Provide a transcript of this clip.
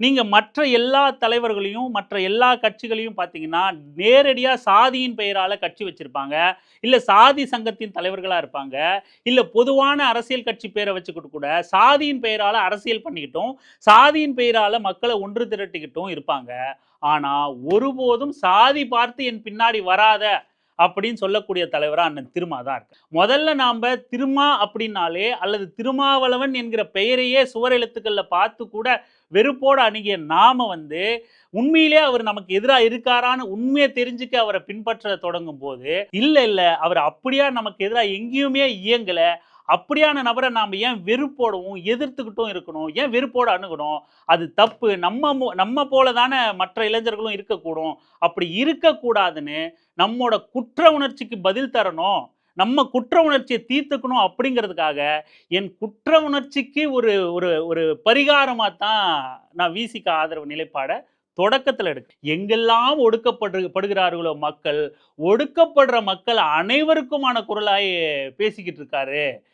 நீங்க மற்ற எல்லா தலைவர்களையும், மற்ற எல்லா கட்சிகளையும் பார்த்தீங்கன்னா, நேரடியா சாதியின் பெயரால கட்சி வச்சிருப்பாங்க. இல்ல சாதி சங்கத்தின் தலைவர்களா இருப்பாங்க. இல்ல பொதுவான அரசியல் கட்சி பேர வச்சுக்கிட்டு கூட, சாதியின் பெயரால அரசியல் பண்ணிக்கிட்டும், சாதியின் பெயரால மக்கள ஒன்று திரட்டிக்கிட்டும் இருப்பாங்க. ஆனா, ஒருபோதும் சாதி பார்த்து என் பின்னாடி வராத அப்படின்னு சொல்லக்கூடிய தலைவரா அண்ணன் திருமா தான் இருக்காரு. முதல்ல நாம திருமா அப்படின்னாலே, அல்லது திருமாவளவன் என்கிற பெயரையே சுவர் எழுத்துக்கள்ல பார்த்து கூட வெறுப்போட அணுகிய நாம உண்மையிலேயே அவர் நமக்கு எதிரா இருக்காரான்னு உண்மைய தெரிஞ்சுக்க அவர பின்பற்ற தொடங்கும்போது, இல்ல அவர் அப்படியா நமக்கு எதிரா எங்கேயுமே இயங்கல. அப்படியான நபர நாம ஏன் வெறுப்போடவும், எதிர்த்துக்கிட்டும் இருக்கணும்? ஏன் வெறுப்போட அணுகணும்? அது தப்பு. நம்ம போல தான மற்ற இளைஞர்களும் இருக்கக்கூடும். அப்படி இருக்கக்கூடாதுன்னு நம்மோட குற்ற உணர்ச்சிக்கு பதில் தரணும். நம்ம குற்ற உணர்ச்சிய தீர்த்துக்கணும் அப்படிங்கிறதுக்காக, என் குற்ற உணர்ச்சிக்கு ஒரு ஒரு ஒரு பரிகாரமா தான் நான் விசிக ஆதரவு நிலைப்பாட தொடக்கத்துல எடுக்கிறேன். எங்கெல்லாம் படுகிறார்களோ மக்கள், ஒடுக்கப்படுற மக்கள் அனைவருக்குமான குரலாய் பேசிக்கிட்டு இருக்காரு.